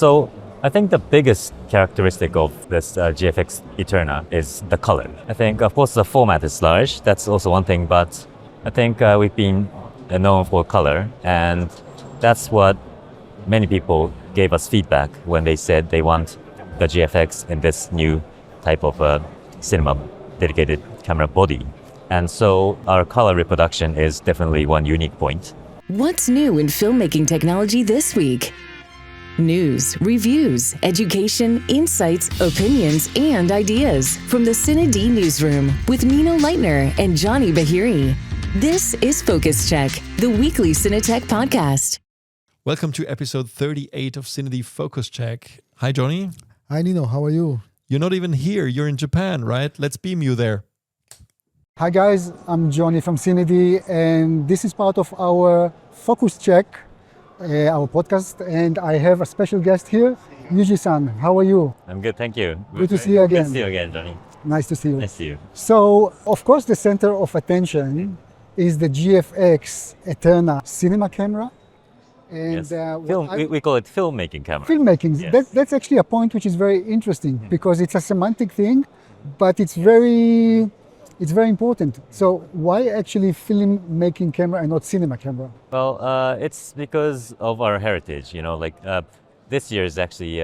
So I think the biggest characteristic of this GFX Eterna is the color. I think, of course, the format is large. That's also one thing, but I think we've been known for color, and that's what many people gave us feedback when they said they want the GFX in this new type of cinema dedicated camera body. And so our color reproduction is definitely one unique point. What's new in filmmaking technology this week? News, reviews, education, insights, opinions, and ideas from the CineD newsroom with Nino and Johnnie Bahiri. This is Focus Check, the weekly Cinetech podcast. Welcome to episode 38 of CineD Focus Check. Hi, Johnnie. Hi, Nino. How are you? You're not even here. You're in Japan, right? Let's beam you there. Hi, guys. I'm Johnnie from CineD, and this is part of our Focus Check, our podcast, and I have a special guest here, Yuji-san. How are you? I'm good, thank you. Good to see you again. Good to see you again, Johnnie. Nice to see you. Nice to see you. So, of course, the center of attention is the GFX ETERNA cinema camera. And yes. We call it filmmaking camera. Filmmaking. Yes. That's actually a point which is very interesting because it's a semantic thing, but it's very important. So why actually filmmaking camera and not cinema camera? Well, it's because of our heritage. You know, like this year is actually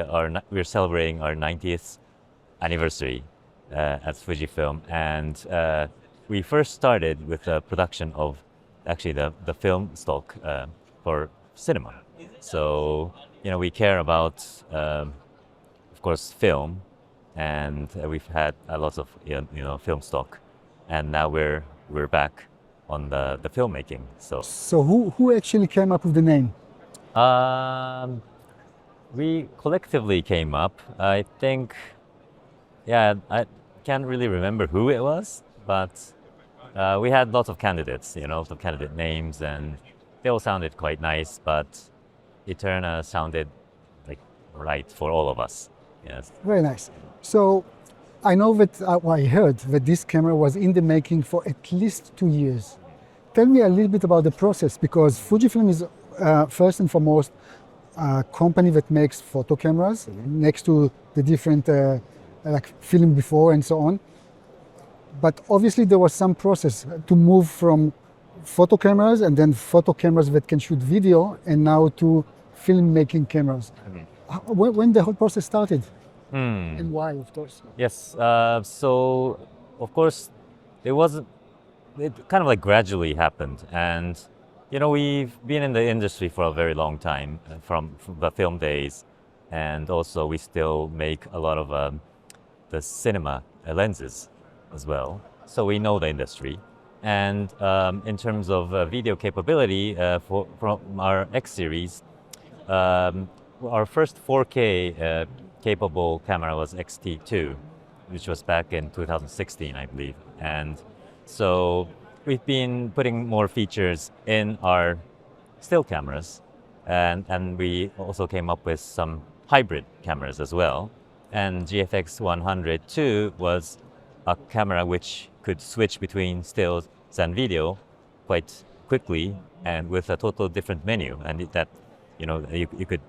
we're celebrating our 90th anniversary at Fujifilm, and we first started with the production of actually the film stock for cinema. So, you know, we care about, of course, film, and we've had a lot of film stock, and now we're back on the filmmaking. So who actually came up with the name? We collectively came up. I think, I can't really remember who it was, but we had lots of candidates, lots of candidate names, and they all sounded quite nice, but Eterna sounded like right for all of us. Yes. Very nice. So I know that I heard that this camera was in the making for at least 2 years. Tell me a little bit about the process, because Fujifilm is first and foremost a company that makes photo cameras next to the different like film before and so on. But obviously there was some process to move from photo cameras and then photo cameras that can shoot video and now to filmmaking cameras. When the whole process started and why, of course? Yes, so of course it kind of like gradually happened, and we've been in the industry for a very long time from the film days, and also we still make a lot of the cinema lenses as well, so we know the industry. And in terms of video capability from our X series, our first 4K capable camera was XT2, which was back in 2016, I believe. And so we've been putting more features in our still cameras, and we also came up with some hybrid cameras as well. And GFX 102 was a camera which could switch between stills and video quite quickly and with a total different menu, and that you could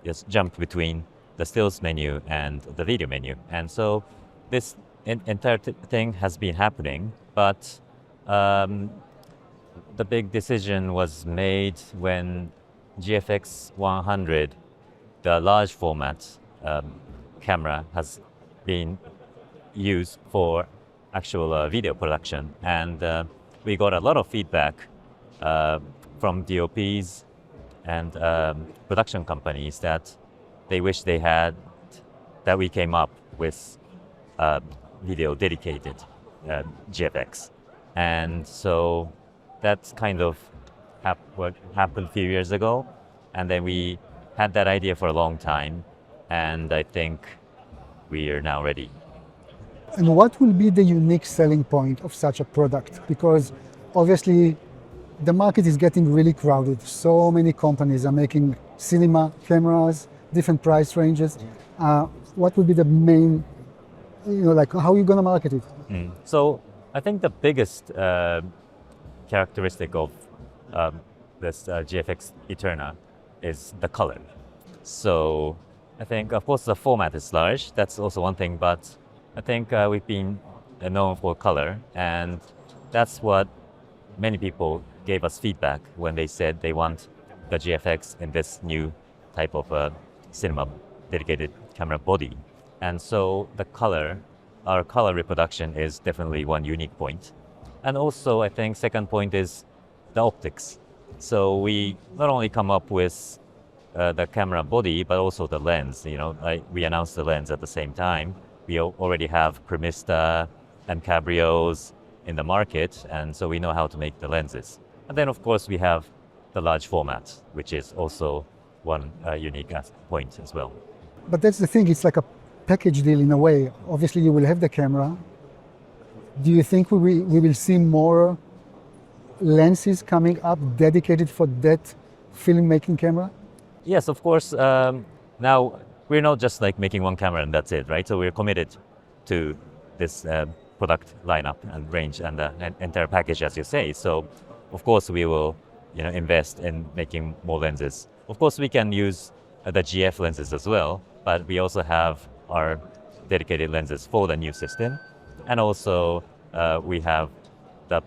just jump between the stills menu and the video menu. And so this entire thing has been happening, but the big decision was made when GFX 100, the large format camera, has been used for actual video production, and we got a lot of feedback from DOPs and production companies that they wish they had, that we came up with video dedicated GFX. And so that's kind of what happened a few years ago, and then we had that idea for a long time, and I think we are now ready. And what will be the unique selling point of such a product? Because obviously the market is getting really crowded. So many companies are making cinema cameras, different price ranges. What will be the main, like how are you going to market it? So I think the biggest characteristic of this GFX Eterna is the color. So I think, of course, the format is large. That's also one thing, but I think we've been known for color, and that's what many people gave us feedback when they said they want the GFX in this new type of cinema dedicated camera body. And so the color, our color reproduction is definitely one unique point. And also, I think second point is the optics. So we not only come up with the camera body, but also the lens. You know, we announced the lens at the same time. We already have Premista and Cabrios in the market, and so we know how to make the lenses. And then, of course, we have the large format, which is also one unique point as well. But that's the thing, it's like a package deal in a way. Obviously, you will have the camera. Do you think we will see more lenses coming up dedicated for that filmmaking camera? Yes, of course. Now, we're not just like making one camera and that's it, right? So we're committed to this product lineup and range and the entire package, as you say. So, of course, we will, invest in making more lenses. Of course, we can use the GF lenses as well, but we also have our dedicated lenses for the new system. And also, we have the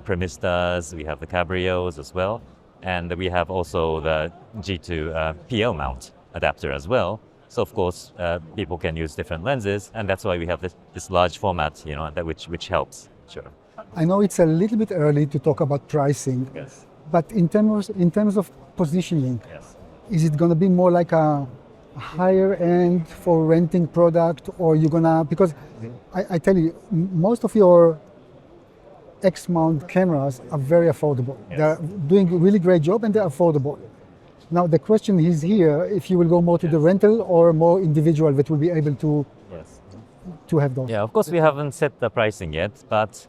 Premistas, we have the Cabrios as well, and we have also the G2 PL mount adapter as well. So of course, people can use different lenses, and that's why we have this large format, which helps. Sure. I know it's a little bit early to talk about pricing, Yes. but in terms of positioning, Yes. is it going to be more like a higher end for renting product, or you're gonna, because I tell you, most of your X-mount cameras are very affordable. Yes. They're doing a really great job and they're affordable. Now the question is here, if you will go more to the rental or more individual that will be able to Yes. have those. Yeah, of course we haven't set the pricing yet, but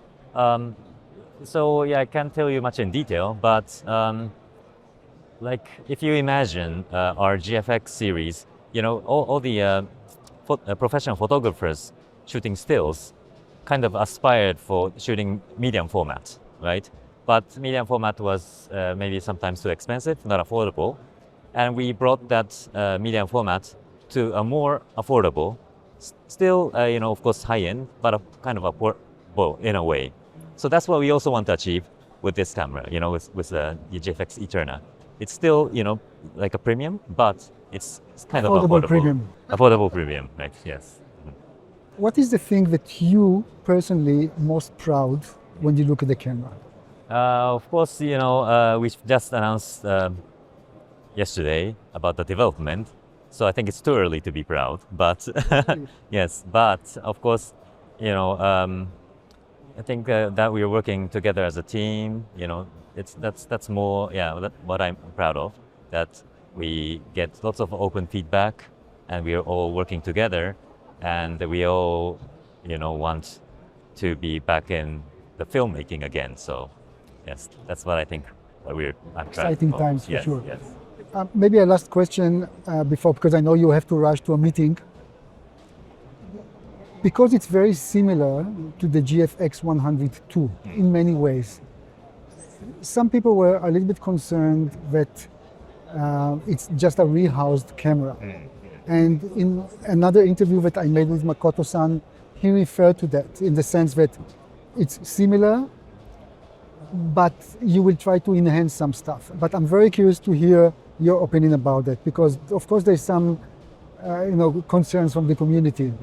so yeah, I can't tell you much in detail, but like if you imagine our GFX series, all the professional photographers shooting stills kind of aspired for shooting medium format, right? But medium format was maybe sometimes too expensive, not affordable. And we brought that medium format to a more affordable, still, of course, high-end, but a kind of affordable in a way. So that's what we also want to achieve with this camera, with the GFX Eterna. It's still, like a premium, but it's kind of affordable. Premium. Affordable premium, right? Yes. What is the thing that you personally most proud when you look at the camera? Of course, we just announced yesterday about the development, so I think it's too early to be proud. But yes, but of course, I think that we are working together as a team. That's more, what I'm proud of. That we get lots of open feedback, and we are all working together, and we all, want to be back in the filmmaking again. So, yes, that's what I think. I'm proud Exciting of. times for Yes, sure. Yes. Maybe a last question before, because I know you have to rush to a meeting. Because it's very similar to the GFX 102 in many ways, some people were a little bit concerned that it's just a rehoused camera. And in another interview that I made with Makoto-san, he referred to that in the sense that it's similar, but you will try to enhance some stuff. But I'm very curious to hear your opinion about that, because of course there's some concerns from the community.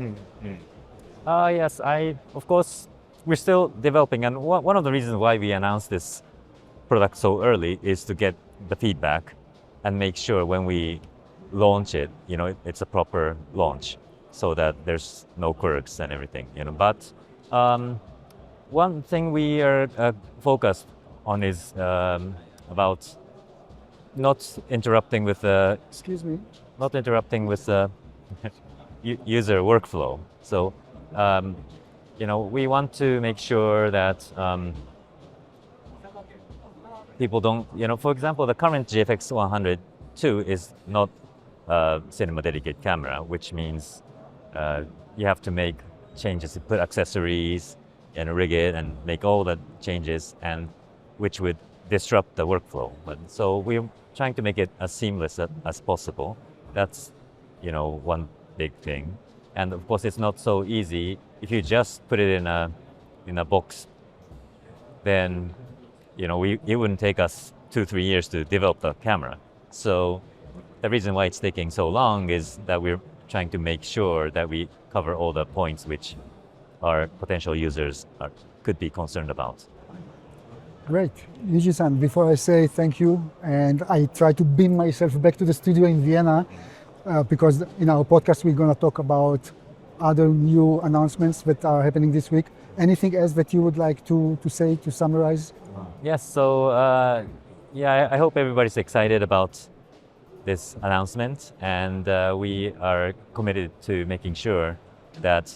Yes, of course, we're still developing, and one of the reasons why we announced this product so early is to get the feedback and make sure when we launch it, it's a proper launch, so that there's no quirks and everything, But one thing we are focused on is about not interrupting with the user workflow. So, we want to make sure that people don't, for example, the current GFX 102 is not a cinema dedicated camera, which means you have to make changes, to put accessories and rig it and make all the changes, and which would disrupt the workflow. So we're trying to make it as seamless as possible. That's one big thing. And of course, it's not so easy. If you just put it in a box, then it wouldn't take us 2-3 years to develop the camera. So the reason why it's taking so long is that we're trying to make sure that we cover all the points which our potential users could be concerned about. Great. Yuji-san, before I say thank you, and I try to beam myself back to the studio in Vienna, because in our podcast we're going to talk about other new announcements that are happening this week. Anything else that you would like to say, to summarize? Yes, so I hope everybody's excited about this announcement, and we are committed to making sure that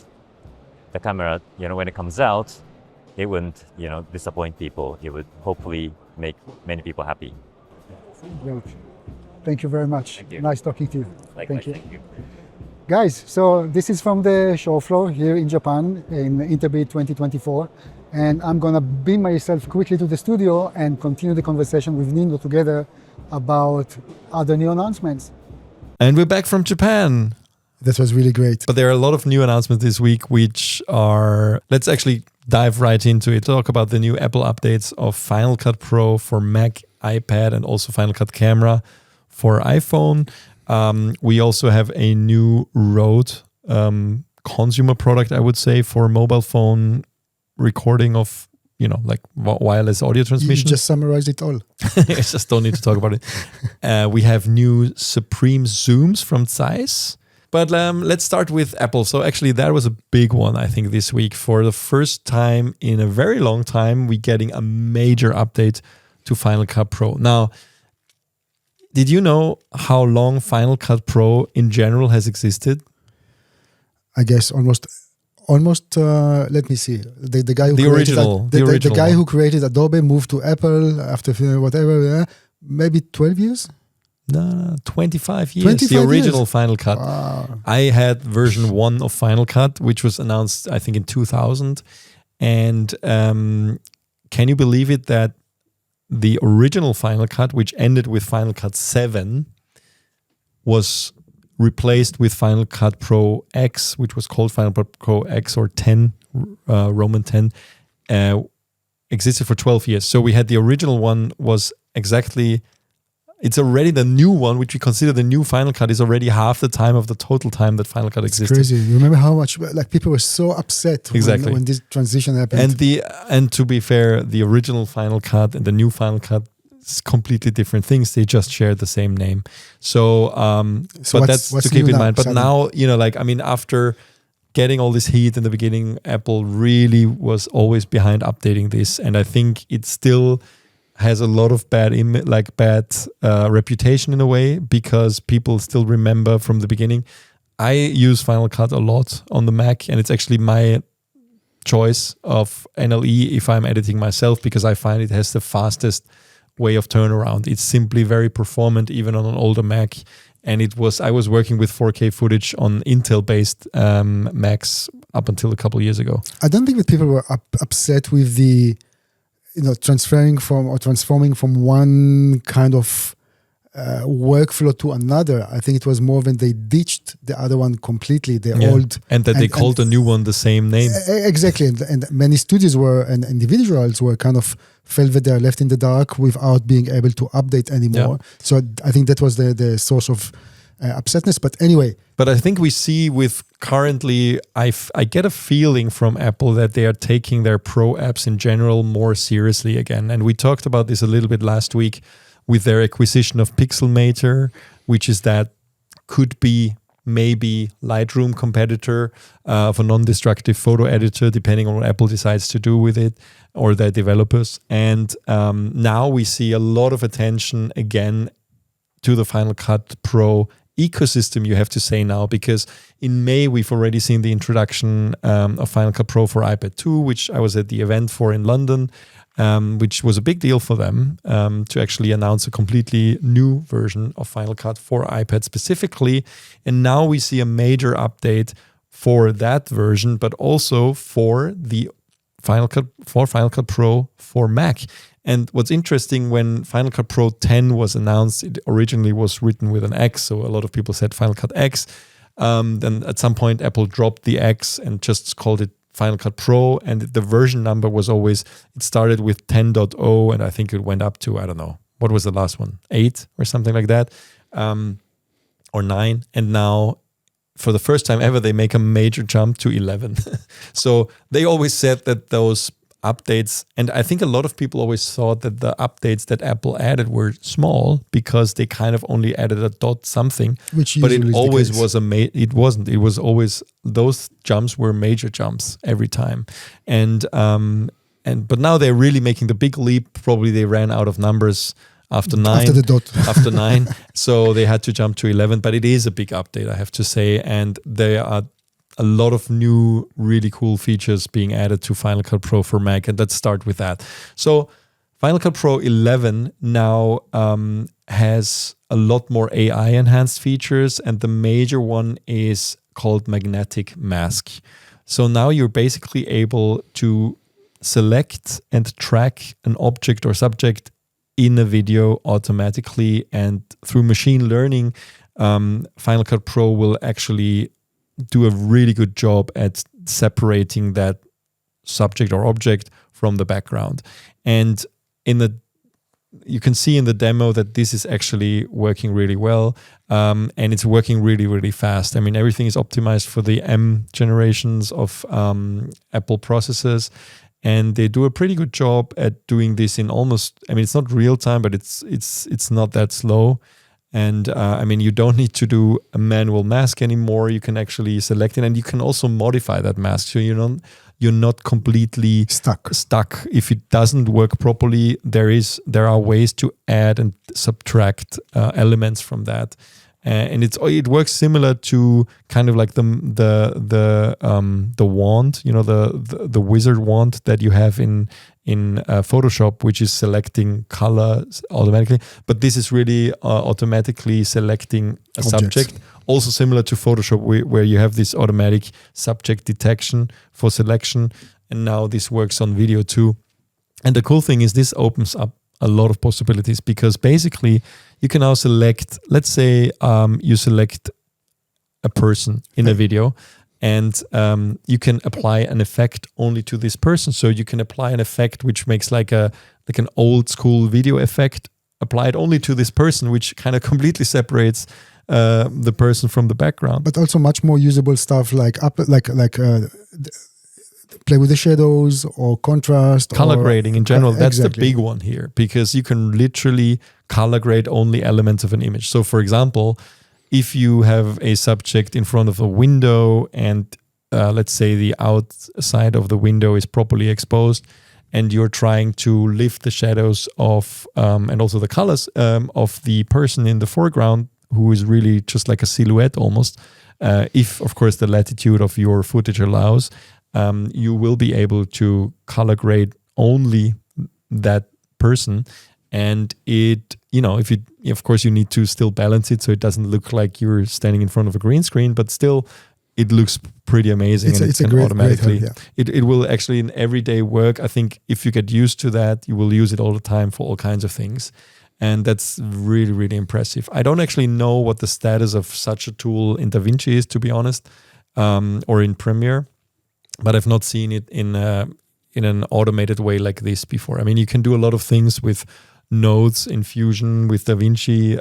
the camera, when it comes out, it wouldn't, disappoint people. It would hopefully make many people happy. Great. Thank you very much. Thank you. Nice talking to you. Likewise, Thank you. Guys, so this is from the show floor here in Japan in Interbeat 2024. And I'm going to beam myself quickly to the studio and continue the conversation with Nino together about other new announcements. And we're back from Japan. That was really great. But there are a lot of new announcements this week, which are, let's actually dive right into it. Talk about the new Apple updates of Final Cut Pro for Mac, iPad, and also Final Cut Camera for iPhone. We also have a new Rode consumer product, I would say, for mobile phone recording of, like wireless audio transmission. You just summarized it all. I just don't need to talk about it. We have new Supreme Zooms from ZEISS. But let's start with Apple. So actually that was a big one, I think, this week. For the first time in a very long time, we're getting a major update to Final Cut Pro. Now, did you know how long Final Cut Pro in general has existed? I guess almost. Let me see. The guy who the guy who created Adobe moved to Apple after whatever. Maybe 12 years. No, 25 years. 25 the original years. Final Cut. Wow. I had version 1 of Final Cut, which was announced, I think, in 2000. And can you believe it that the original Final Cut, which ended with Final Cut 7, was replaced with Final Cut Pro X, which was called Final Cut Pro X or 10, Roman 10, existed for 12 years. So we had the original one was exactly... It's already the new one, which we consider the new Final Cut, is already half the time of the total time that Final Cut existed. Crazy. You remember how much people were so upset when this transition happened? And to be fair, the original Final Cut and the new Final Cut is completely different things. They just share the same name. So but that's to keep in mind. But now, after getting all this heat in the beginning, Apple really was always behind updating this. And I think it still has a lot of bad reputation in a way, because people still remember from the beginning. I use Final Cut a lot on the Mac, and it's actually my choice of NLE if I'm editing myself, because I find it has the fastest way of turnaround. It's simply very performant even on an older Mac. And I was working with 4K footage on Intel-based Macs up until a couple of years ago. I don't think that people were upset with the transforming from one kind of workflow to another. I think it was more when they ditched the other one completely, and that they called the new one the same name. Exactly, and many studios and individuals were kind of felt that they are left in the dark without being able to update anymore. Yeah. So I think that was the source of upsetness. But anyway. But I think we see with currently, I get a feeling from Apple that they are taking their pro apps in general more seriously again. And we talked about this a little bit last week with their acquisition of Pixelmator, which is that could be maybe Lightroom competitor of a non-destructive photo editor, depending on what Apple decides to do with it or their developers. And now we see a lot of attention again to the Final Cut Pro ecosystem, you have to say now, because in May we've already seen the introduction of Final Cut Pro for iPad 2, which I was at the event for in London, which was a big deal for them to actually announce a completely new version of Final Cut for iPad specifically. And now we see a major update for that version, but also for the Final Cut Pro for Mac. And what's interesting, when Final Cut Pro 10 was announced, it originally was written with an X, so a lot of people said Final Cut X. Then at some point, Apple dropped the X and just called it Final Cut Pro, and the version number was always, it started with 10.0, and I think it went up to, I don't know, what was the last one? 8 or something like that, or 9. And now, for the first time ever, they make a major jump to 11. So they always said that those updates, and I think a lot of people always thought that the updates that Apple added were small because they kind of only added a dot something, but it always was it wasn't. It was always, those jumps were major jumps every time. But now they're really making the big leap. Probably they ran out of numbers after 9. After the dot. After 9. So they had to jump to 11, but it is a big update, I have to say. And there are a lot of new, really cool features being added to Final Cut Pro for Mac, and let's start with that. So Final Cut Pro 11 now has a lot more AI-enhanced features, and the major one is called Magnetic Mask. So now you're basically able to select and track an object or subject in a video automatically, and through machine learning, Final Cut Pro will actually do a really good job at separating that subject or object from the background. And you can see in the demo that this is actually working really well, and it's working really, really fast. I mean, everything is optimized for the M generations of Apple processors, and they do a pretty good job at doing this in almost, I mean, it's not real time, but it's not that slow. And I mean, you don't need to do a manual mask anymore. You can actually select it, and you can also modify that mask. So you're not completely stuck. If it doesn't work properly, there are ways to add and subtract elements from that. And it works similar to kind of like the wand, the wizard wand that you have in Photoshop, which is selecting colors automatically. But this is really automatically selecting a subject. Also similar to Photoshop, where you have this automatic subject detection for selection. And now this works on video too. And the cool thing is this opens up a lot of possibilities, because basically you can now select, let's say you select a person in a video, and you can apply an effect only to this person. So you can apply an effect which makes like an old school video effect, apply it only to this person, which kind of completely separates the person from the background. But also much more usable stuff like play with the shadows or contrast. Color grading in general, that's exactly. the big one here, because you can literally color grade only elements of an image. So for example, if you have a subject in front of a window and let's say the outside of the window is properly exposed, and you're trying to lift the shadows of and also the colors of the person in the foreground, who is really just like a silhouette almost, if of course the latitude of your footage allows, you will be able to color grade only that person. And of course you need to still balance it so it doesn't look like you're standing in front of a green screen, but still it looks pretty amazing. It's a great help, yeah. It will actually, in everyday work, I think if you get used to that, you will use it all the time for all kinds of things. And that's really, really impressive. I don't actually know what the status of such a tool in DaVinci is, to be honest, or in Premiere, but I've not seen it in an automated way like this before. I mean, you can do a lot of things with nodes in Fusion, with DaVinci.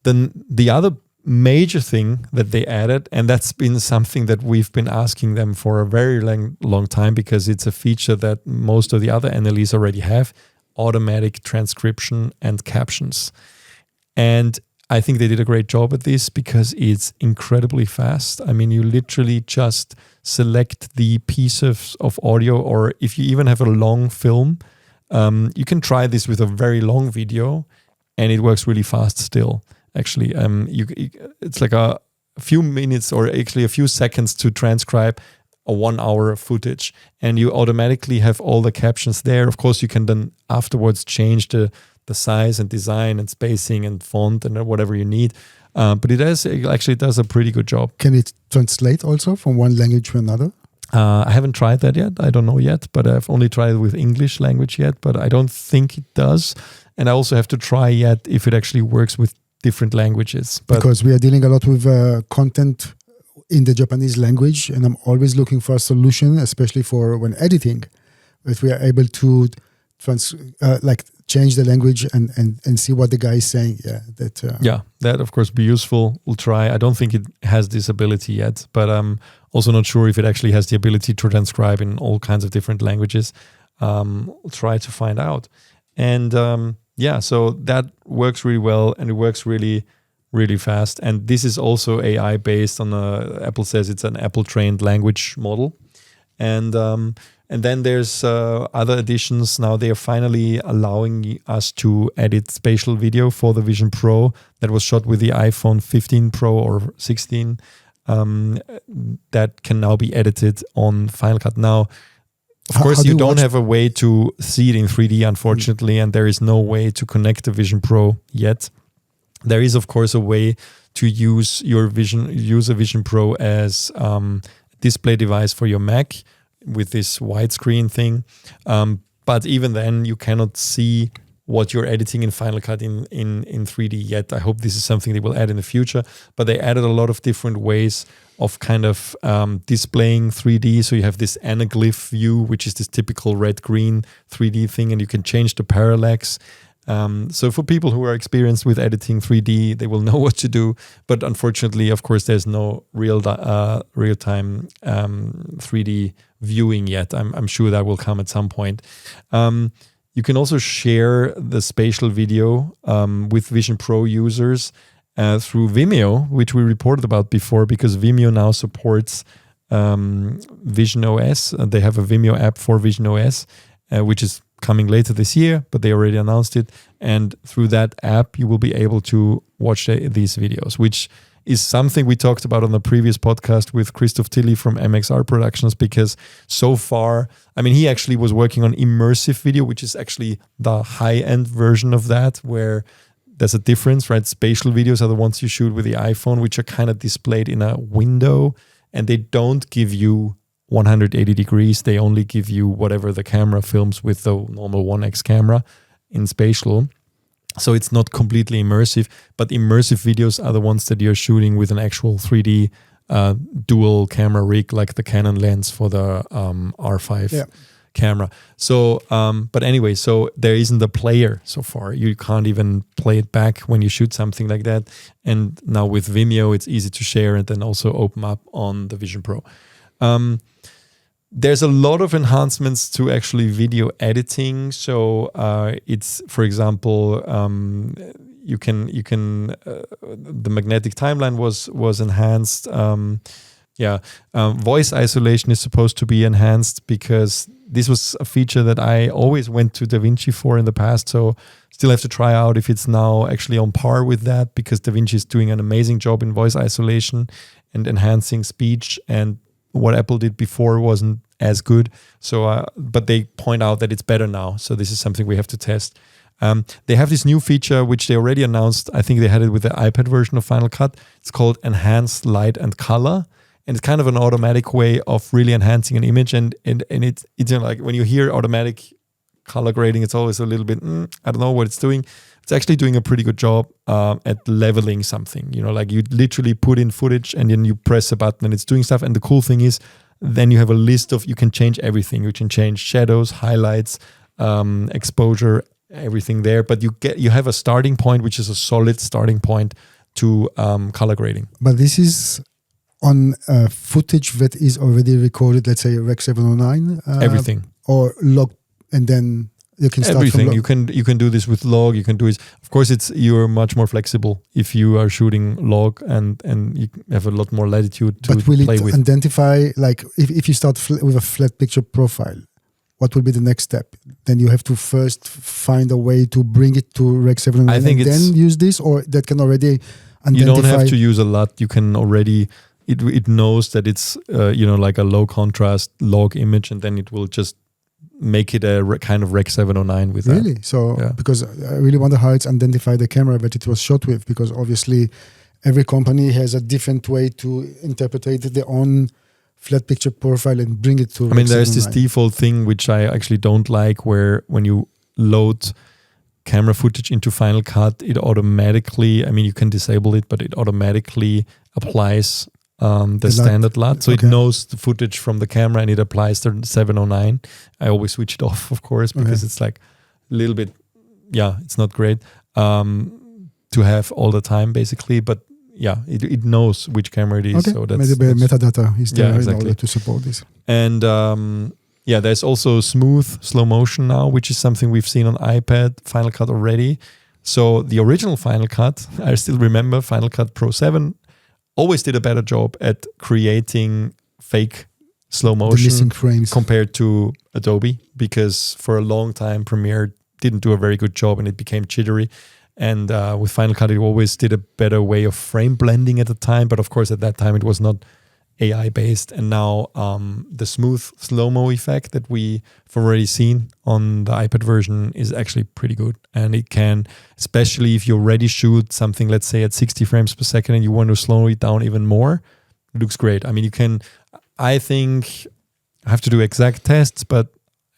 Then the other major thing that they added, and that's been something that we've been asking them for a very long time, because it's a feature that most of the other NLEs already have, automatic transcription and captions. And I think they did a great job at this, because it's incredibly fast. I mean, you literally just select the piece of audio, or if you even have a long film, you can try this with a very long video, and it works really fast still. Actually, it's like a few minutes, or actually a few seconds, to transcribe a 1 hour footage, and you automatically have all the captions there. Of course, you can then afterwards change the size and design and spacing and font and whatever you need. But it actually does a pretty good job. Can it translate also from one language to another? I haven't tried that yet. I don't know yet, but I've only tried it with English language yet, but I don't think it does. And I also have to try yet if it actually works with different languages. But because we are dealing a lot with content in the Japanese language, and I'm always looking for a solution, especially for when editing, that we are able to change the language and see what the guy is saying. That of course be useful. We'll try. I don't think it has this ability yet, but I'm also not sure if it actually has the ability to transcribe in all kinds of different languages. We'll try to find out. And so that works really well, and it works really, really fast. And this is also AI based on Apple says it's an Apple trained language model. And then there's other additions. Now they are finally allowing us to edit spatial video for the Vision Pro that was shot with the iPhone 15 Pro or 16. That can now be edited on Final Cut. Now, of course, you don't have a way to see it in 3D, unfortunately, and there is no way to connect the Vision Pro yet. There is, of course, a way to use a Vision Pro as a display device for your Mac with this widescreen thing. But even then, you cannot see what you're editing in Final Cut in 3D yet. I hope this is something they will add in the future. But they added a lot of different ways of kind of displaying 3D. So you have this anaglyph view, which is this typical red-green 3D thing, and you can change the parallax. So for people who are experienced with editing 3D, they will know what to do. But unfortunately, of course, there's no real-time 3D viewing yet. I'm sure that will come at some point. You can also share the spatial video with Vision Pro users through Vimeo, which we reported about before, because Vimeo now supports Vision OS. They have a Vimeo app for Vision OS, which is coming later this year, but they already announced it. And through that app, you will be able to watch these videos, which is something we talked about on the previous podcast with Christoph Tilly from MXR Productions, because so far, I mean, he actually was working on immersive video, which is actually the high-end version of that, where there's a difference, right? Spatial videos are the ones you shoot with the iPhone, which are kind of displayed in a window, and they don't give you 180 degrees. They only give you whatever the camera films with the normal 1x camera in spatial. So it's not completely immersive, but immersive videos are the ones that you're shooting with an actual 3D dual camera rig, like the Canon lens for the R5 camera. So, but anyway, so there isn't a player so far. You can't even play it back when you shoot something like that. And now with Vimeo, it's easy to share and then also open up on the Vision Pro. There's a lot of enhancements to actually video editing. So it's, for example, you can the magnetic timeline was enhanced. Voice isolation is supposed to be enhanced, because this was a feature that I always went to DaVinci for in the past. So still have to try out if it's now actually on par with that, because DaVinci is doing an amazing job in voice isolation and enhancing speech, and what Apple did before wasn't as good. So, but they point out that it's better now. So this is something we have to test. They have this new feature, which they already announced. I think they had it with the iPad version of Final Cut. It's called Enhanced Light and Color. And it's kind of an automatic way of really enhancing an image. And it's you know, like when you hear automatic color grading, it's always a little bit, I don't know what it's doing. It's actually doing a pretty good job at leveling something. You know, like you literally put in footage and then you press a button and it's doing stuff. And the cool thing is, then you have a list of, you can change everything. You can change shadows, highlights, exposure, everything there. But you have a starting point, which is a solid starting point to color grading. But this is on footage that is already recorded, let's say Rec 709? Everything. Or log, and then you can start everything. from log. You can do this with log. You can do it. Of course, you're much more flexible if you are shooting log, and you have a lot more latitude to but will play it with. Identify, like if you start with a flat picture profile, what will be the next step? Then you have to first find a way to bring it to Rec 709 and then use this, or that can already identify. You don't have to use a lot. You can already. It knows that it's like a low contrast log image, and then it will just make it a kind of Rec 709 with that. Really? So, because I really wonder how it's identified the camera that it was shot with, because obviously every company has a different way to interpret their own flat picture profile and bring it to. I mean, there's this 709. default thing which I actually don't like, where when you load camera footage into Final Cut, it automatically, I mean, you can disable it, but it automatically applies the standard LUT. So it knows the footage from the camera and it applies the 709. I always switch it off, of course, because it's like a little bit, it's not great to have all the time, basically. But it knows which camera it is. Okay. So that's maybe metadata is there exactly. in order to support this. And there's also smooth slow motion now, which is something we've seen on iPad Final Cut already. So the original Final Cut, I still remember Final Cut Pro 7 always did a better job at creating fake slow motion missing frames compared to Adobe, because for a long time Premiere didn't do a very good job and it became jittery. And with Final Cut, it always did a better way of frame blending at the time. But of course, at that time, it was not AI based. And now the smooth slow-mo effect that we've already seen on the iPad version is actually pretty good. And it can, especially if you already shoot something, let's say at 60 frames per second and you want to slow it down even more, it looks great. I mean, you can, I think, I have to do exact tests, but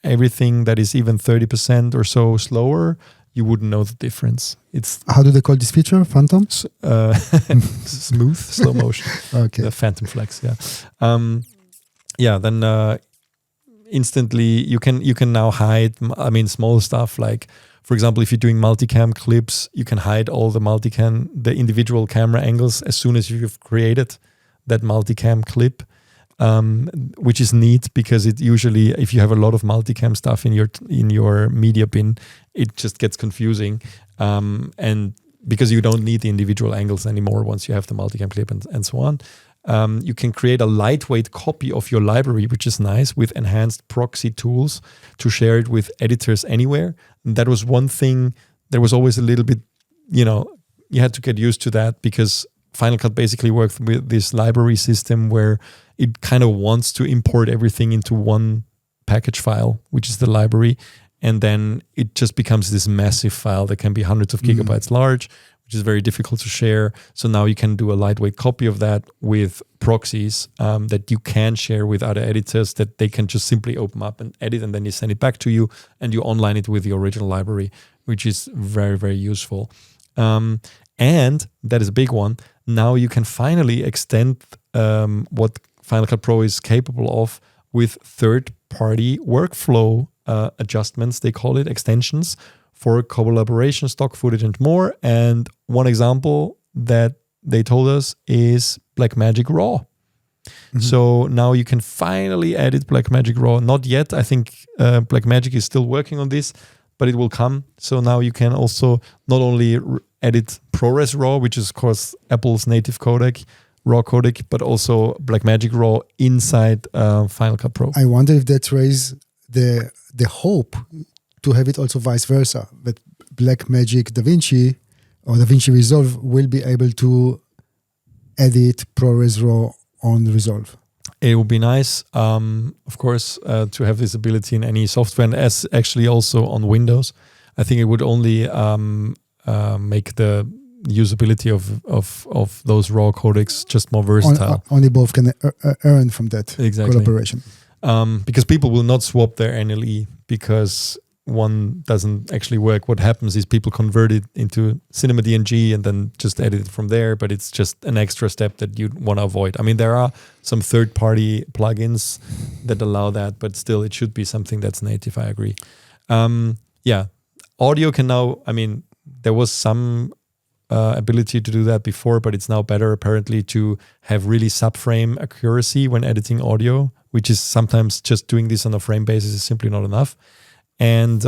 everything that is even 30% or so slower, you wouldn't know the difference. It's how do they call this feature? Phantom? Smooth slow motion. Okay. The Phantom Flex, then instantly you can now hide, I mean, small stuff like, for example, if you're doing multicam clips, you can hide all the individual camera angles as soon as you've created that multicam clip. Which is neat, because it usually, if you have a lot of multicam stuff in your media bin, it just gets confusing, and because you don't need the individual angles anymore once you have the multicam clip and so on. You can create a lightweight copy of your library, which is nice, with enhanced proxy tools to share it with editors anywhere. And that was one thing. There was always a little bit, you had to get used to that, because Final Cut basically worked with this library system where it kind of wants to import everything into one package file, which is the library. And then it just becomes this massive file that can be hundreds of gigabytes large, which is very difficult to share. So now you can do a lightweight copy of that with proxies that you can share with other editors, that they can just simply open up and edit, and then you send it back to you and you online it with the original library, which is very, very useful. And that is a big one. Now you can finally extend what Final Cut Pro is capable of with third-party workflow adjustments, they call it, extensions, for collaboration, stock footage, and more. And one example that they told us is Blackmagic RAW. So now you can finally edit Blackmagic RAW. Not yet. I think Blackmagic is still working on this, but it will come. So now you can also not only edit ProRes RAW, which is, of course, Apple's native codec, RAW codec, but also Blackmagic RAW inside Final Cut Pro. I wonder if that raises the hope to have it also vice versa, that Blackmagic DaVinci or DaVinci Resolve will be able to edit ProRes RAW on Resolve. It would be nice, of course, to have this ability in any software, and as actually also on Windows. I think it would only make the usability of those raw codecs just more versatile. Only both can earn from that collaboration. Because people will not swap their NLE because one doesn't actually work. What happens is people convert it into Cinema DNG and then just edit it from there, but it's just an extra step that you want to avoid. I mean, there are some third-party plugins that allow that, but still it should be something that's native, I agree. Audio can now, I mean, there was some ability to do that before, but it's now better apparently to have really subframe accuracy when editing audio, which is sometimes just doing this on a frame basis is simply not enough. And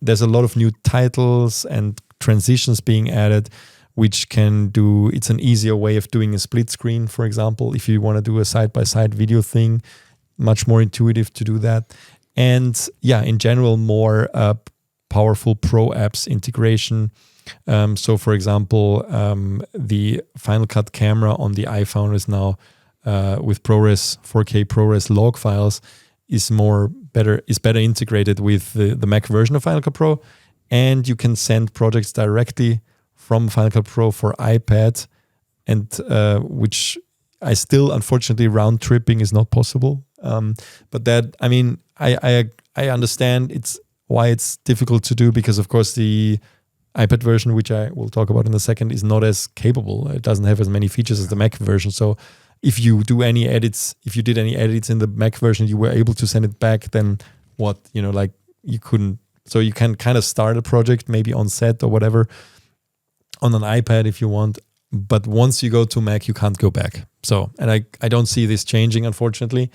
there's a lot of new titles and transitions being added, which can do, it's an easier way of doing a split screen, for example, if you want to do a side-by-side video thing, much more intuitive to do that. And in general, more powerful Pro apps integration. So for example, the Final Cut camera on the iPhone is now with ProRes, 4K ProRes log files is better integrated with the Mac version of Final Cut Pro, and you can send projects directly from Final Cut Pro for iPad, and which I still, unfortunately, round tripping is not possible. But that, I mean, I understand why it's difficult to do, because of course the iPad version, which I will talk about in a second, is not as capable. It doesn't have as many features as the Mac version. So if you did any edits in the Mac version, you were able to send it back, then what, like you couldn't. So you can kind of start a project maybe on set or whatever on an iPad if you want. But once you go to Mac, you can't go back. So, and I don't see this changing, unfortunately.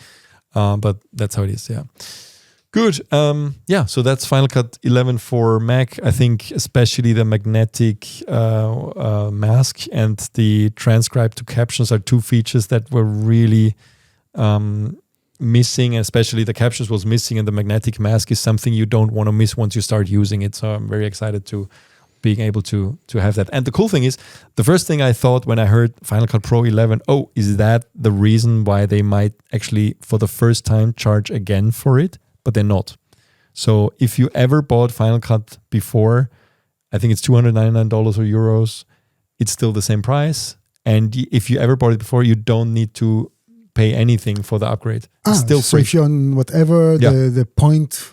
But that's how it is, yeah. Good. So that's Final Cut 11 for Mac. I think especially the magnetic mask and the transcribe to captions are two features that were really missing, and especially the captions was missing, and the magnetic mask is something you don't want to miss once you start using it. So I'm very excited to being able to have that. And the cool thing is, the first thing I thought when I heard Final Cut Pro 11, is that the reason why they might actually for the first time charge again for it? But they're not. So if you ever bought Final Cut before, I think it's $299 or euros, it's still the same price. And if you ever bought it before, you don't need to pay anything for the upgrade. It's still so free. if you're on whatever the point,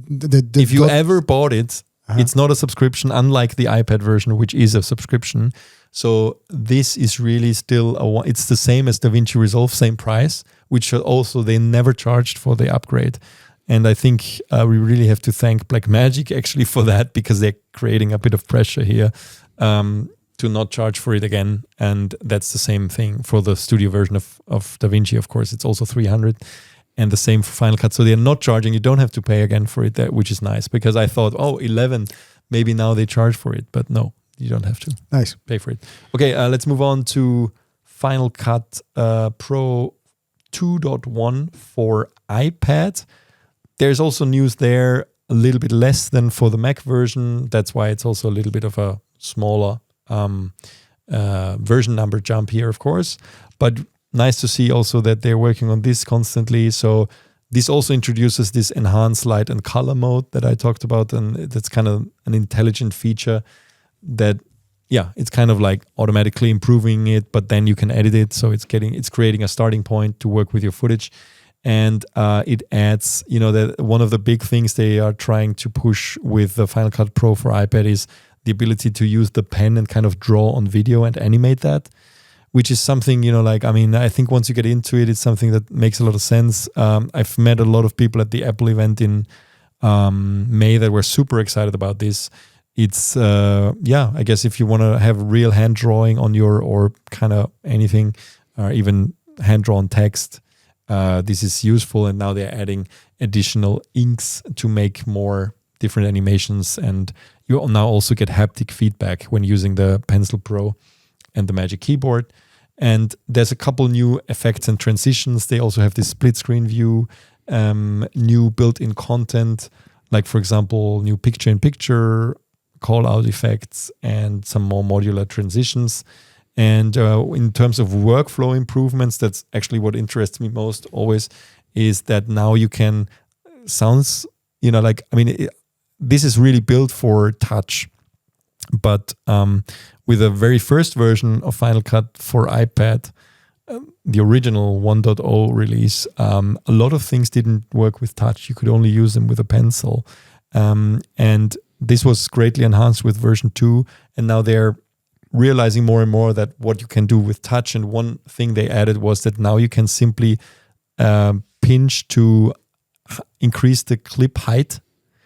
if you ever bought it, it's not a subscription, unlike the iPad version, which is a subscription. So this is really still it's the same as DaVinci Resolve, same price, which also they never charged for the upgrade. And I think we really have to thank Blackmagic actually for that, because they're creating a bit of pressure here to not charge for it again. And that's the same thing for the studio version of DaVinci, of course. It's also $300, and the same for Final Cut. So they're not charging. You don't have to pay again for it, which is nice, because I thought, 11, maybe now they charge for it. But no, you don't have to pay for it. Okay, let's move on to Final Cut Pro 2.1 for iPad. There's also news there, a little bit less than for the Mac version. That's why it's also a little bit of a smaller version number jump here, of course. But nice to see also that they're working on this constantly. So this also introduces this enhanced light and color mode that I talked about. And that's kind of an intelligent feature that, it's kind of like automatically improving it, but then you can edit it. So it's creating a starting point to work with your footage. And it adds, that one of the big things they are trying to push with the Final Cut Pro for iPad is the ability to use the pen and kind of draw on video and animate that, which is something, I think once you get into it, it's something that makes a lot of sense. I've met a lot of people at the Apple event in May that were super excited about this. It's, I guess if you want to have real hand drawing on or kind of anything, or even hand drawn text, this is useful. And now they're adding additional inks to make more different animations, and you now also get haptic feedback when using the Pencil Pro and the Magic Keyboard. And there's a couple new effects and transitions. They also have this split screen view, new built-in content, like for example, new picture-in-picture, call-out effects, and some more modular transitions. And in terms of workflow improvements, that's actually what interests me most always, is that now you can this is really built for touch. But with the very first version of Final Cut for iPad, the original 1.0 release, a lot of things didn't work with touch. You could only use them with a pencil. And this was greatly enhanced with version 2. And now they're realizing more and more that what you can do with touch. And one thing they added was that now you can simply pinch to increase the clip height.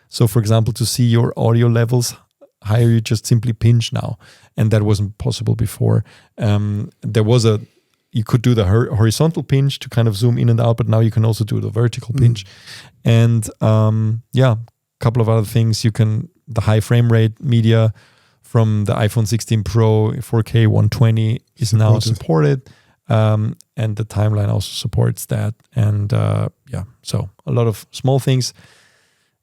So for example, to see your audio levels higher, you just simply pinch now. And that wasn't possible before. You could do the horizontal pinch to kind of zoom in and out, but now you can also do the vertical pinch. And a couple of other things. The high frame rate media from the iPhone 16 Pro 4K 120 is now supported. And the timeline also supports that. And so a lot of small things.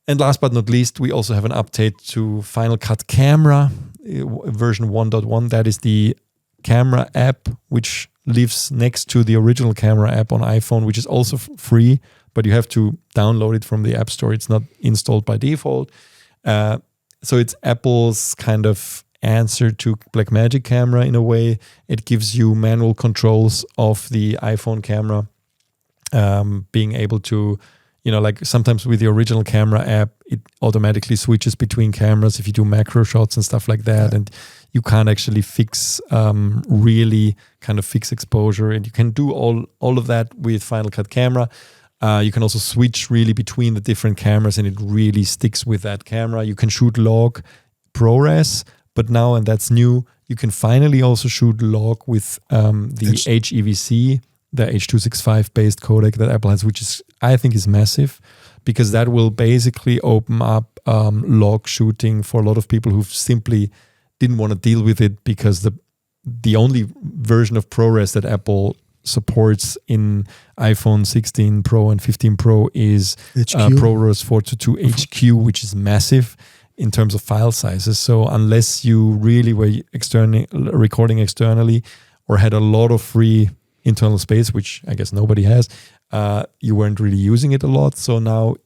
And last but not least, we also have an update to Final Cut Camera version 1.1. That is the camera app, which lives next to the original camera app on iPhone, which is also free, but you have to download it from the App Store. It's not installed by default. So it's Apple's kind of answer to Blackmagic camera in a way. It gives you manual controls of the iPhone camera, being able to, like sometimes with the original camera app, it automatically switches between cameras if you do macro shots and stuff like that. And you can't actually fix, really kind of fix exposure. And you can do all of that with Final Cut camera. You can also switch really between the different cameras, and it really sticks with that camera. You can shoot log ProRes, but now, and that's new, you can finally also shoot log with the HEVC, the H.265 based codec that Apple has, which I think is massive, because that will basically open up log shooting for a lot of people who simply didn't want to deal with it, because the only version of ProRes that Apple supports in iPhone 16 Pro and 15 Pro is ProRes 422 HQ, which is massive in terms of file sizes. So unless you really were recording externally or had a lot of free internal space, which I guess nobody has, you weren't really using it a lot. So now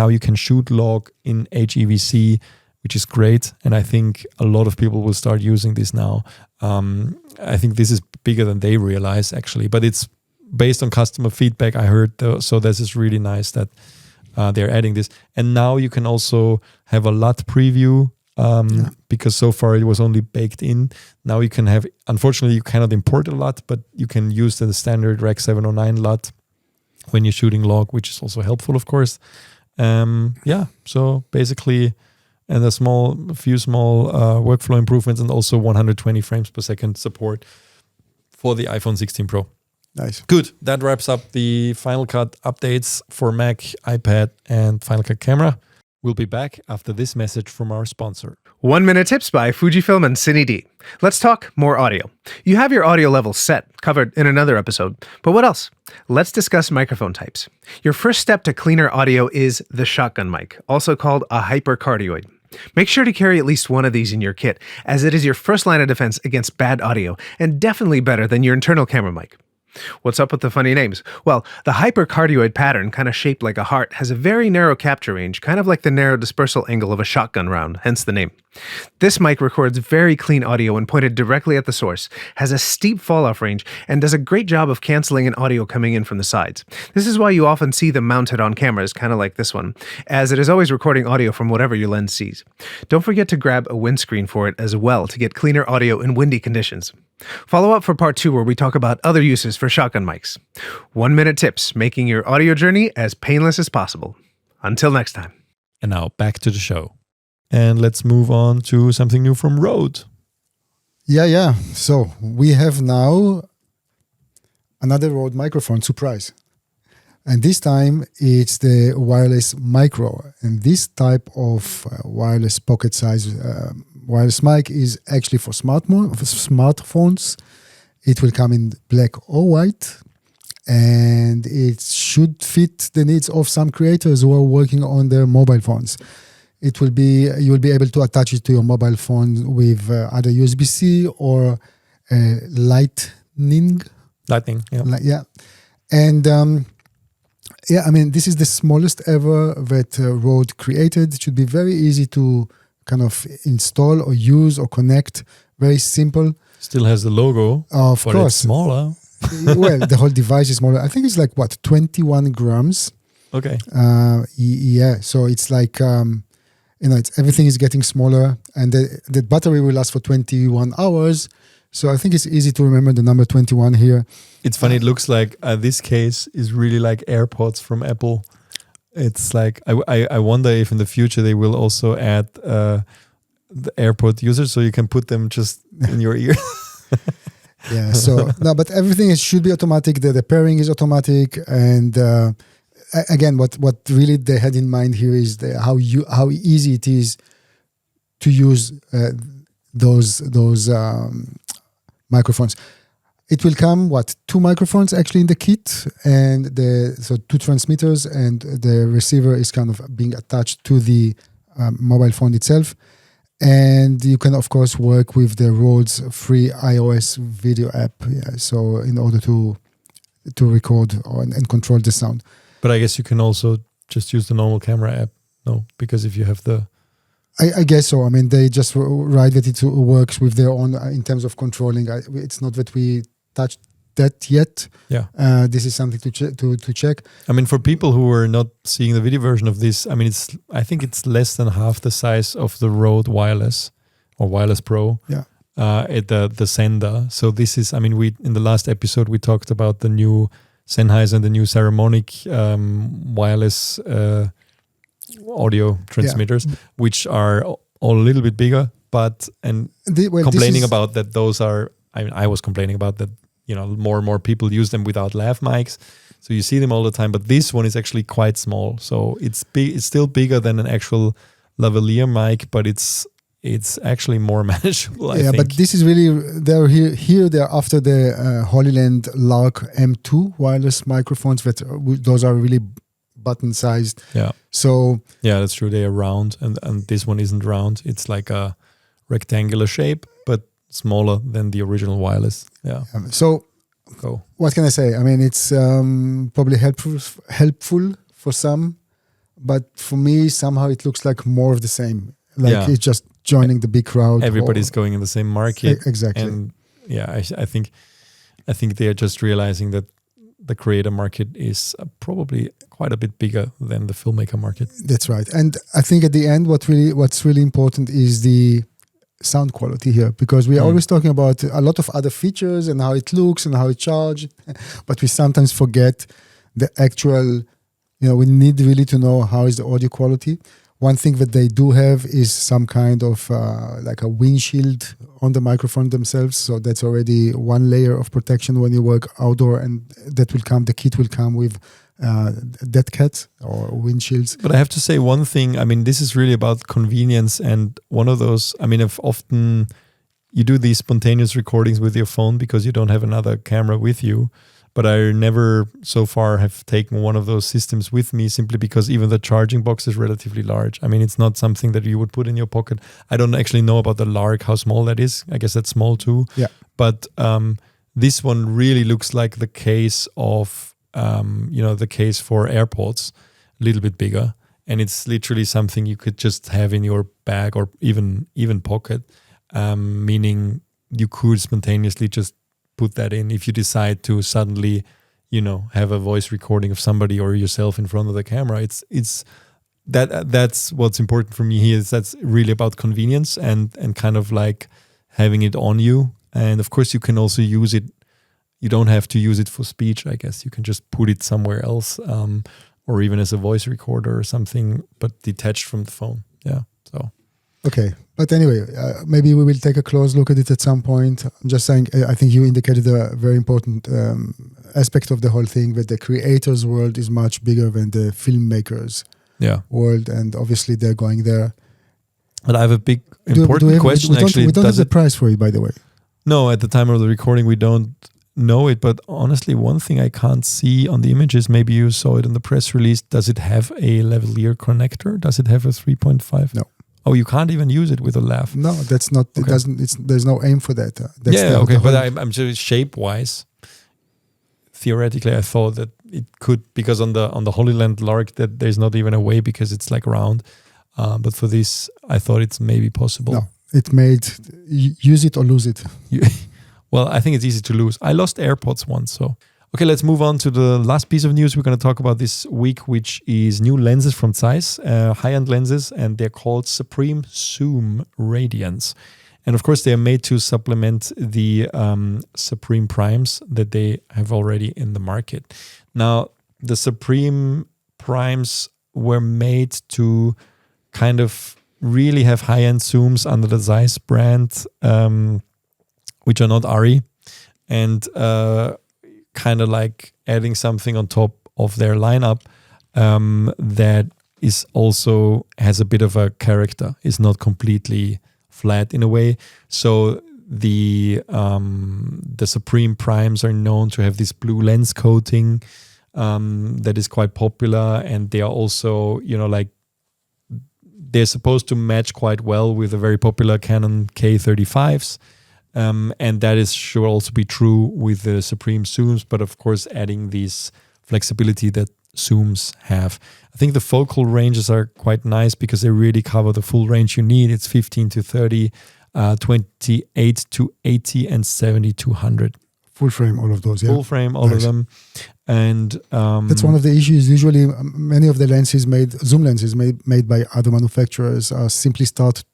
you can shoot log in HEVC, which is great. And I think a lot of people will start using this now. I think this is bigger than they realize, actually, but it's based on customer feedback, I heard. So this is really nice that they're adding this. And now you can also have a LUT preview, because so far it was only baked in. Now you can have, unfortunately, you cannot import a LUT, but you can use the standard Rec 709 LUT when you're shooting log, which is also helpful, of course. So basically, and a few small workflow improvements, and also 120 frames per second support for the iPhone 16 Pro. Nice. Good. That wraps up the Final Cut updates for Mac, iPad, and Final Cut camera. We'll be back after this message from our sponsor. 1 Minute Tips by Fujifilm and CineD. Let's talk more audio. You have your audio levels set, covered in another episode. But what else? Let's discuss microphone types. Your first step to cleaner audio is the shotgun mic, also called a hypercardioid. Make sure to carry at least one of these in your kit, as it is your first line of defense against bad audio, and definitely better than your internal camera mic. What's up with the funny names? Well, the hypercardioid pattern, kind of shaped like a heart, has a very narrow capture range, kind of like the narrow dispersal angle of a shotgun round, hence the name. This mic records very clean audio when pointed directly at the source, has a steep fall-off range, and does a great job of canceling an audio coming in from the sides. This is why you often see them mounted on cameras, kind of like this one, as it is always recording audio from whatever your lens sees. Don't forget to grab a windscreen for it as well to get cleaner audio in windy conditions. Follow up for part 2, where we talk about other uses for shotgun mics. 1 minute tips, making your audio journey as painless as possible. Until next time. And now back to the show. And let's move on to something new from Rode. Yeah. So we have now another Rode microphone surprise. And this time it's the wireless micro. And this type of wireless pocket size wireless mic is actually for smartphones. It will come in black or white, and it should fit the needs of some creators who are working on their mobile phones. You will be able to attach it to your mobile phone with either USB-C or Lightning. Yeah. And I mean, this is the smallest ever that Rode created. It should be very easy to kind of install or use or connect. Very simple. Still has the logo, of but course. It's smaller. Well, the whole device is smaller. I think it's like 21 grams. Okay. Yeah. So it's like everything is getting smaller, and the battery will last for 21 hours. So I think it's easy to remember the number 21 here. It's funny. It looks like this case is really like AirPods from Apple. It's like, I wonder if in the future they will also add the AirPod users, so you can put them just in your ear. Yeah, so no, but everything should be automatic. The pairing is automatic, and again, what really they had in mind here is how easy it is to use those microphones. It will come, 2 microphones actually in the kit, and so 2 transmitters, and the receiver is kind of being attached to the mobile phone itself. And you can, of course, work with the Rode's free iOS video app. Yeah, so in order to record and control the sound. But I guess you can also just use the normal camera app, no? Because if you have the I guess so. I mean, they just write that it works with their own in terms of controlling. It's not that we touched that yet. Yeah. This is something to check. I mean, for people who are not seeing the video version of this, I mean, I think it's less than half the size of the Rode Wireless or Wireless Pro. Yeah. At the sender. So this is, I mean, we in the last episode we talked about the new Sennheiser and the new Saramonic wireless audio transmitters, which are all a little bit bigger, but complaining about that. Those are, I was complaining about that. You know, more and more people use them without lav mics, so you see them all the time. But this one is actually quite small, so it's big. It's still bigger than an actual lavalier mic, but it's actually more manageable. I think. But this is really they're after the Holyland Lark M2 wireless microphones. Those are really button sized. Yeah. So yeah, that's true. They are round, and this one isn't round. It's like a rectangular shape, but smaller than the original wireless. Yeah. So what can I say? I mean, it's probably helpful for some, but for me somehow it looks like more of the same. Like it's just joining the big crowd. Everybody's going in the same market. Exactly. And yeah, I think they are just realizing that the creator market is probably quite a bit bigger than the filmmaker market. That's right. And I think at the end, what's really important is the sound quality here, because we are always talking about a lot of other features and how it looks and how it charged, but we sometimes forget the actual, we need really to know how is the audio quality. One thing that they do have is some kind of like a windshield on the microphone themselves. So that's already one layer of protection when you work outdoor, and the kit will come with dead cats or windshields. But I have to say one thing, I mean, this is really about convenience, and one of those, I mean, if often you do these spontaneous recordings with your phone because you don't have another camera with you, but I never so far have taken one of those systems with me simply because even the charging box is relatively large. I mean, it's not something that you would put in your pocket. I don't actually know about the Lark, how small that is. I guess that's small too. Yeah. But this one really looks like the case of the case for AirPods, a little bit bigger, and it's literally something you could just have in your bag or even pocket, meaning you could spontaneously just put that in if you decide to suddenly, have a voice recording of somebody or yourself in front of the camera. That's what's important for me here, is that's really about convenience and kind of like having it on you. And of course you can also use it. You don't have to use it for speech, I guess. You can just put it somewhere else, or even as a voice recorder or something, but detached from the phone. Yeah. So. Okay. But anyway, maybe we will take a close look at it at some point. I'm just saying, I think you indicated a very important aspect of the whole thing, that the creators' world is much bigger than the filmmakers' world, and obviously they're going there. But I have a big important question. We don't have the price for it, by the way. No, at the time of the recording, we don't know it. But honestly, one thing I can't see on the images, maybe you saw it in the press release, does it have a lavalier connector? Does it have a 3.5? No. Oh, you can't even use it with a lav. No, that's not. Okay. It doesn't. There's no aim for that. But I'm just shape-wise. Theoretically, I thought that it could, because on the Holyland Lark that there's not even a way because it's like round. But for this, I thought it's maybe possible. No, use it or lose it. Well, I think it's easy to lose. I lost AirPods once, so. Okay, let's move on to the last piece of news we're going to talk about this week, which is new lenses from ZEISS, high-end lenses, and they're called Supreme Zoom Radiance. And of course, they are made to supplement the Supreme Primes that they have already in the market. Now, the Supreme Primes were made to kind of really have high-end zooms under the ZEISS brand, which are not ARRI, and kind of like adding something on top of their lineup that is also has a bit of a character, is not completely flat in a way. So the Supreme Primes are known to have this blue lens coating that is quite popular, and they are also, they're supposed to match quite well with the very popular Canon K35s. And that should also be true with the Supreme Zooms, but of course adding this flexibility that zooms have. I think the focal ranges are quite nice because they really cover the full range you need. It's 15 to 30, 28 to 80, and 70 to 100. Full frame, all of those, yeah. Full frame, all of them. And that's one of the issues. Usually, many of the lenses zoom lenses made by other manufacturers simply start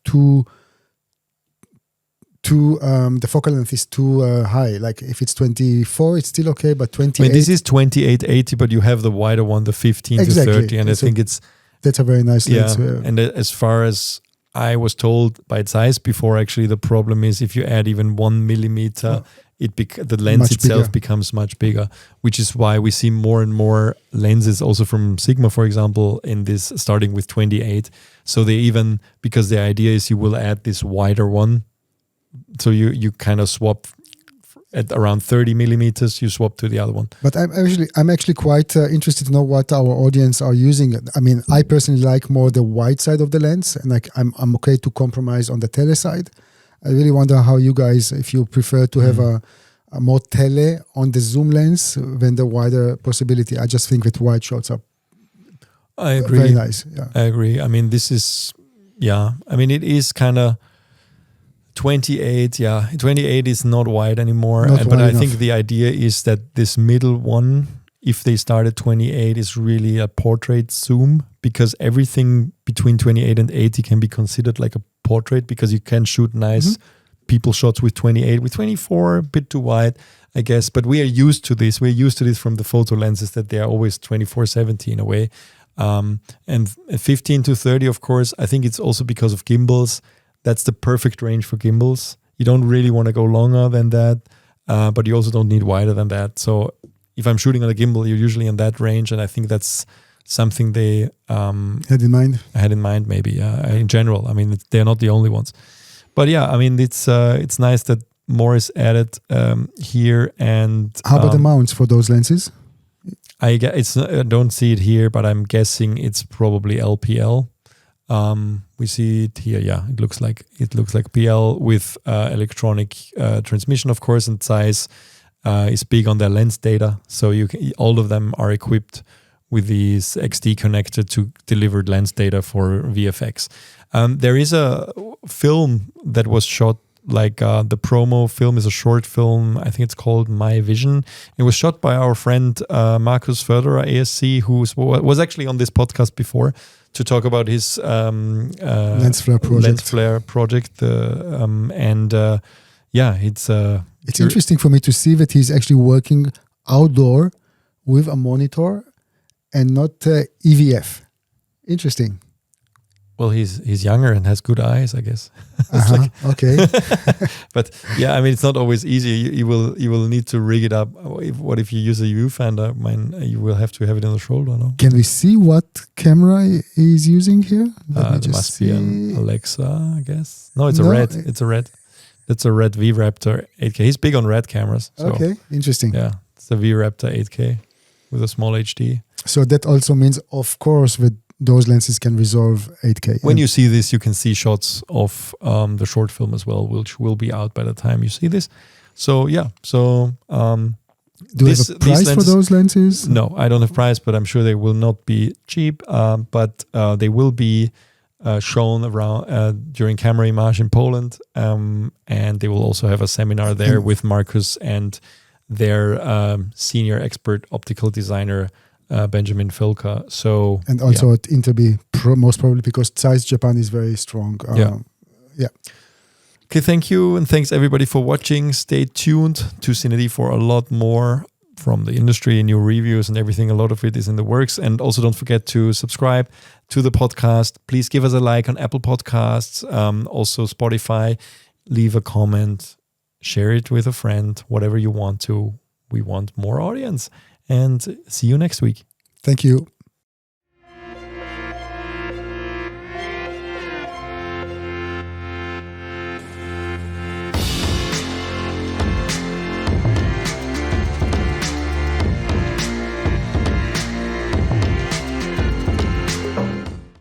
the focal length is too high. Like if it's 24, it's still okay, but 28. this is 28-80, but you have the wider one, the 15 to 30, and I think that's a very nice lens. And as far as I was told by ZEISS before, actually the problem is if you add even 1 millimeter, the lens much itself bigger. becomes much bigger, which is why we see more and more lenses also from Sigma, for example, in this starting with 28. So they even, because the idea is you will add this wider one. So you kind of swap at around 30 millimeters, you swap to the other one. But I'm actually quite interested to know what our audience are using. I mean, I personally like more the wide side of the lens, and like I'm okay to compromise on the tele side. I really wonder how you guys, if you prefer to have a more tele on the zoom lens than the wider possibility. I just think that wide shots are very nice. Yeah. I agree. I mean, this is, I mean, it is kind of 28. 28 is not wide anymore. But I think the idea is that this middle one, if they start at 28, is really a portrait zoom, because everything between 28 and 80 can be considered like a portrait, because you can shoot nice people shots with 28. With 24, a bit too wide, I guess. But we are used to this. We're used to this from the photo lenses, that they are always 24-70 in a way. And 15 to 30, of course, I think it's also because of gimbals. That's the perfect range for gimbals. You don't really want to go longer than that, but you also don't need wider than that. So if I'm shooting on a gimbal, you're usually in that range, and I think that's something they had in mind. Maybe in general. I mean, they're not the only ones, but I mean, it's nice that more is added here. And how about the mounts for those lenses? I don't see it here, but I'm guessing it's probably LPL. We see it here. It looks like PL with electronic transmission, of course, and ZEISS is big on their lens data. So all of them are equipped with these XD connector to deliver lens data for VFX. There is a film that was shot, like the promo film is a short film. I think it's called My Vision. It was shot by our friend Markus Förderer, ASC, who was actually on this podcast before to talk about his lens flare project. It's interesting for me to see that he's actually working outdoor with a monitor and not EVF. Interesting. Well, he's younger and has good eyes, I guess. Okay. But I mean, it's not always easy. You will need to rig it up. What if you use a viewfinder? You will have to have it on the shoulder, no? Can we see what camera he's using here? There must be an Alexa, I guess. No, it's a red. It's a red. That's a red V-Raptor 8K. He's big on red cameras. So, okay, interesting. Yeah, it's a V-Raptor 8K with a small HD. So that also means, of course, that those lenses can resolve 8K. When you see this, you can see shots of the short film as well, which will be out by the time you see this. So, do you have a price for those lenses? No, I don't have price, but I'm sure they will not be cheap. But they will be shown around during Camera Image in Poland. And they will also have a seminar there with Markus and their senior expert optical designer, Benjamin Filka. So and also at Interbi, most probably because ZEISS Japan is very strong. Okay, thank you, and thanks everybody for watching. Stay tuned to CineD for a lot more from the industry, new reviews and everything. A lot of it is in the works. And also don't forget to subscribe to the podcast. Please give us a like on Apple Podcasts, also Spotify. Leave a comment, share it with a friend, whatever you want to. We want more audience. And see you next week. Thank you.